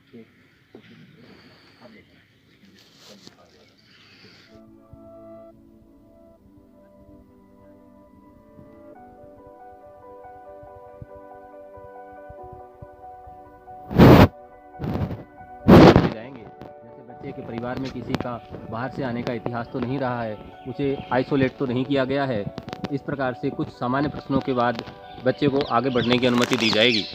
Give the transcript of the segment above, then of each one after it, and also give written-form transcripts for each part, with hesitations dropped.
जाएंगे। जैसे बच्चे के परिवार में किसी का बाहर से आने का इतिहास तो नहीं रहा है, उसे आइसोलेट तो नहीं किया गया है। इस प्रकार से कुछ सामान्य प्रश्नों के बाद बच्चे को आगे बढ़ने की अनुमति दी जाएगी।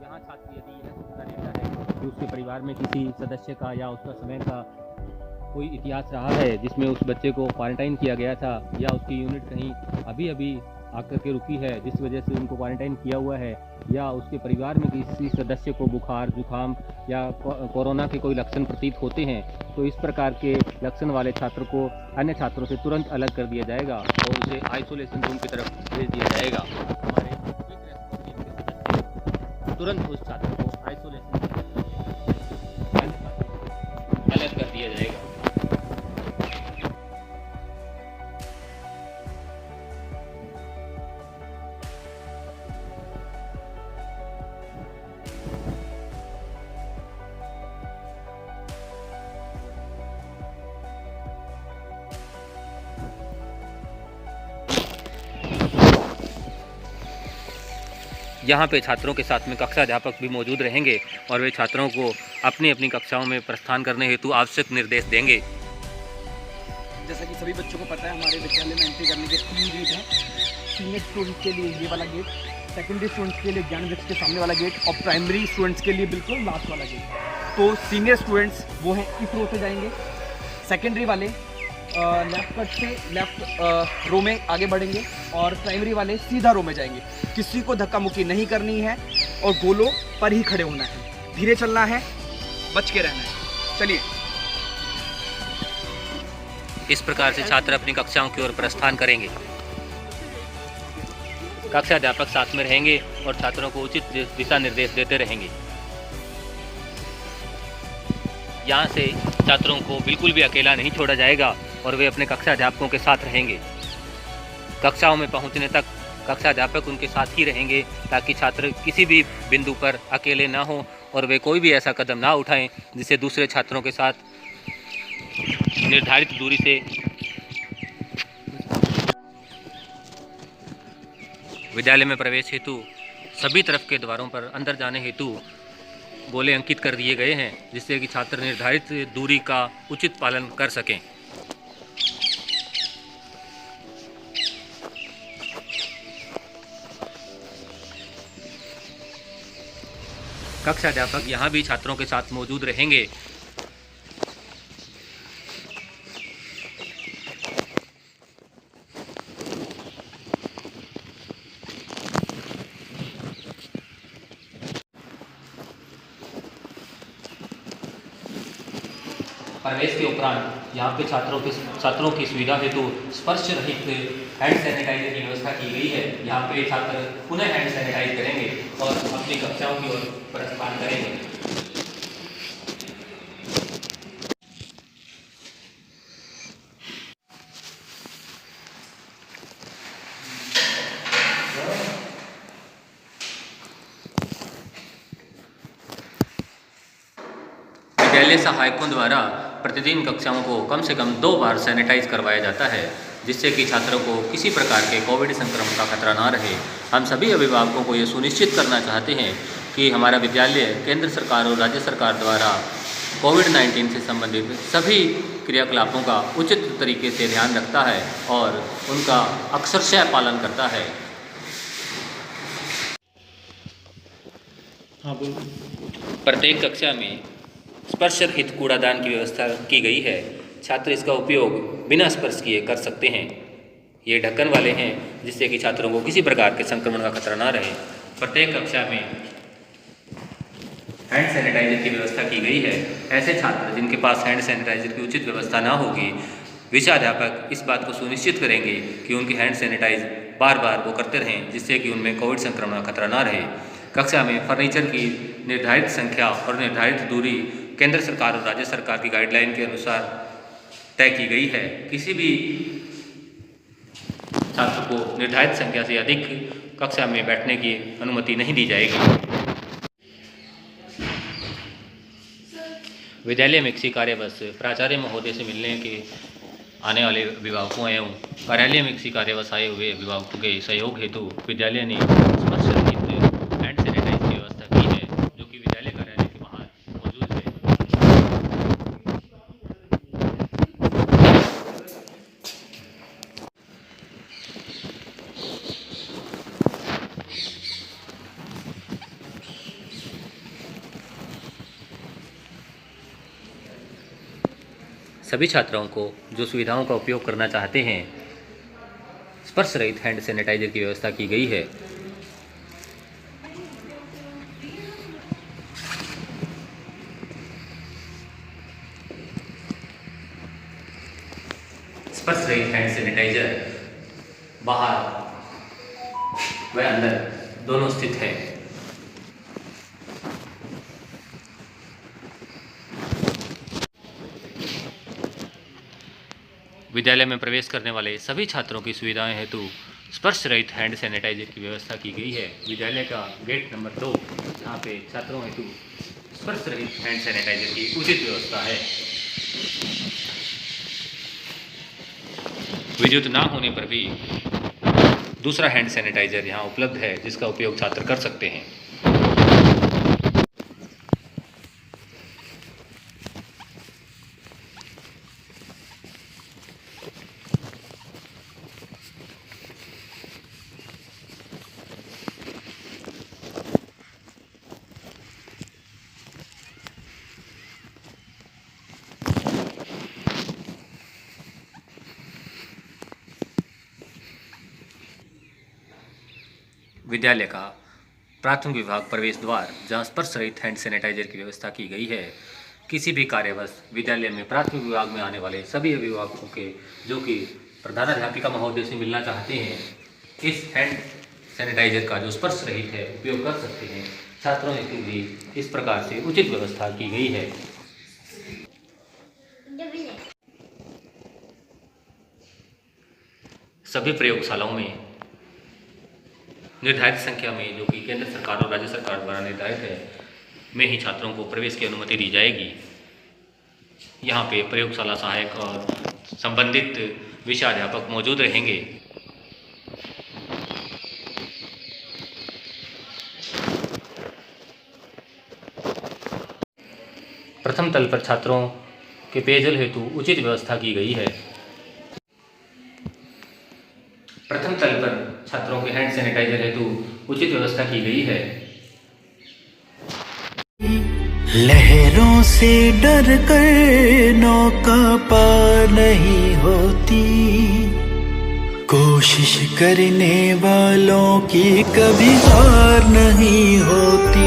यहाँ छात्र यदि यह सूचना देता है कि उसके परिवार में किसी सदस्य का या उसका समय का कोई इतिहास रहा है जिसमें उस बच्चे को क्वारंटाइन किया गया था, या उसकी यूनिट कहीं अभी अभी आकर के रुकी है जिस वजह से उनको क्वारंटाइन किया हुआ है, या उसके परिवार में किसी सदस्य को बुखार जुखाम या कोरोना के कोई लक्षण प्रतीत होते हैं, तो इस प्रकार के लक्षण वाले छात्र को अन्य छात्रों से तुरंत अलग कर दिया जाएगा और उसे आइसोलेशन रूम की तरफ भेज दिया जाएगा। हमारे तुरंत उस छात्र को आइसोलेशन अलग कर दिया जाएगा। यहाँ पे छात्रों के साथ में कक्षा अध्यापक भी मौजूद रहेंगे और वे छात्रों को अपनी अपनी कक्षाओं में प्रस्थान करने हेतु आवश्यक निर्देश देंगे। जैसा कि सभी बच्चों को पता है, हमारे विद्यालय में एंट्री करने के 3 गेट हैं। सीनियर स्टूडेंट्स के लिए ये वाला गेट, सेकेंडरी स्टूडेंट्स के लिए ज्ञान वृक्ष के सामने वाला गेट और प्राइमरी स्टूडेंट्स के लिए बिल्कुल लास्ट वाला गेट। तो सीनियर स्टूडेंट्स वो हैं इस रो से जाएंगे, सेकेंडरी वाले लेफ्ट कट से लेफ्ट रो में आगे बढ़ेंगे और प्राइमरी वाले सीधा रो में जाएंगे। किसी को धक्का मुक्की नहीं करनी है और गोलों पर ही खड़े होना है, धीरे चलना है, बच के रहना है। चलिए। इस प्रकार से छात्र अपनी कक्षाओं की ओर प्रस्थान करेंगे। कक्षा अध्यापक साथ में रहेंगे और छात्रों को उचित दिशा निर्देश देते रहेंगे। यहाँ से छात्रों को बिल्कुल भी अकेला नहीं छोड़ा जाएगा और वे अपने कक्षा अध्यापकों के साथ रहेंगे। कक्षाओं में पहुँचने तक कक्षा अध्यापक उनके साथ ही रहेंगे ताकि छात्र किसी भी बिंदु पर अकेले ना हो और वे कोई भी ऐसा कदम ना उठाएं जिससे दूसरे छात्रों के साथ निर्धारित दूरी से विद्यालय में प्रवेश हेतु सभी तरफ के द्वारों पर अंदर जाने हेतु गोले अंकित कर दिए गए हैं जिससे कि छात्र निर्धारित दूरी का उचित पालन कर सकें। कक्षा अध्यापक यहाँ भी छात्रों के साथ मौजूद रहेंगे। प्रवेश के उपरांत यहाँ पे छात्रों की सुविधा हेतु स्पर्श रहित हैंड सैनिटाइजर की व्यवस्था की गई है। यहाँ पे छात्र पुनः हैंड सैनिटाइज करेंगे और अपनी कक्षाओं की ओर प्रस्थान करेंगे। विद्यालय सहायकों द्वारा प्रतिदिन कक्षाओं को कम से कम 2 बार सैनिटाइज करवाया जाता है जिससे कि छात्रों को किसी प्रकार के कोविड संक्रमण का खतरा ना रहे। हम सभी अभिभावकों को ये सुनिश्चित करना चाहते हैं कि हमारा विद्यालय केंद्र सरकार और राज्य सरकार द्वारा कोविड-19 से संबंधित सभी क्रियाकलापों का उचित तरीके से ध्यान रखता है और उनका अक्षरशः पालन करता है। प्रत्येक कक्षा में स्पर्श रहित कूड़ादान की व्यवस्था की गई है। छात्र इसका उपयोग बिना स्पर्श किए कर सकते हैं। ये ढक्कन वाले हैं जिससे कि छात्रों को किसी प्रकार के संक्रमण का खतरा ना रहे। प्रत्येक कक्षा में हैंड सैनिटाइजर की व्यवस्था की गई है। ऐसे छात्र जिनके पास हैंड सैनिटाइजर की उचित व्यवस्था ना होगी, विषयाध्यापक इस बात को सुनिश्चित करेंगे कि उनकी हैंड सैनिटाइज बार बार वो करते रहें जिससे कि उनमें कोविड संक्रमण का खतरा ना रहे। कक्षा में फर्नीचर की निर्धारित संख्या और निर्धारित दूरी केंद्र सरकार और राज्य सरकार की गाइडलाइन के अनुसार तय की गई है। किसी भी छात्र को निर्धारित संख्या से अधिक कक्षा में बैठने की अनुमति नहीं दी जाएगी। विद्यालय में किसी कार्यवश प्राचार्य महोदय से मिलने के आने वाले अभिभावकों एवं कार्यालय में किसी कार्यवश आए हुए अभिभावकों के सहयोग हेतु विद्यालय ने स्पर्श रहित हैंड सैनिटाइज की व्यवस्था की है, जो कि विद्यालय कार्यालय के बाहर मौजूद है। सभी छात्रों को जो सुविधाओं का उपयोग करना चाहते हैं, स्पर्श रहित हैंड सैनिटाइजर की व्यवस्था की गई है। स्पर्श रहित हैंड सैनिटाइजर बाहर व अंदर दोनों स्थित है। विद्यालय में प्रवेश करने वाले सभी छात्रों की सुविधाएं हेतु स्पर्श रहित हैंड सैनिटाइजर की व्यवस्था की गई है। विद्यालय का गेट नंबर 2, यहाँ पे छात्रों हेतु स्पर्श रहित हैंड सैनिटाइजर की उचित व्यवस्था है। विद्युत ना होने पर भी दूसरा हैंड सैनिटाइजर यहाँ उपलब्ध है, जिसका उपयोग छात्र कर सकते हैं। विद्यालय का प्राथमिक विभाग प्रवेश द्वार, जहाँ स्पर्श रहित हैंड सैनिटाइजर की व्यवस्था की गई है। किसी भी कार्यवश विद्यालय में प्राथमिक विभाग में आने वाले सभी अभिभावकों के जो कि प्रधानाध्यापिका महोदय से मिलना चाहते हैं, इस हैंड सैनिटाइजर का जो स्पर्श रहित है उपयोग कर सकते हैं। छात्रों हेतु भी इस प्रकार से उचित व्यवस्था की गई है। सभी प्रयोगशालाओं में निर्धारित संख्या में, जो कि केंद्र सरकार और राज्य सरकार द्वारा निर्धारित है, में ही छात्रों को प्रवेश की अनुमति दी जाएगी। यहाँ पे प्रयोगशाला सहायक और संबंधित विषयाध्यापक मौजूद रहेंगे। प्रथम तल पर छात्रों के पेयजल हेतु उचित व्यवस्था की गई है। प्रथम तल पर छात्रों के हैंड सैनिटाइजर हेतु उचित व्यवस्था की गई है। लहरों से डर कर नौका पार नहीं होती, कोशिश करने वालों की कभी हार नहीं होती।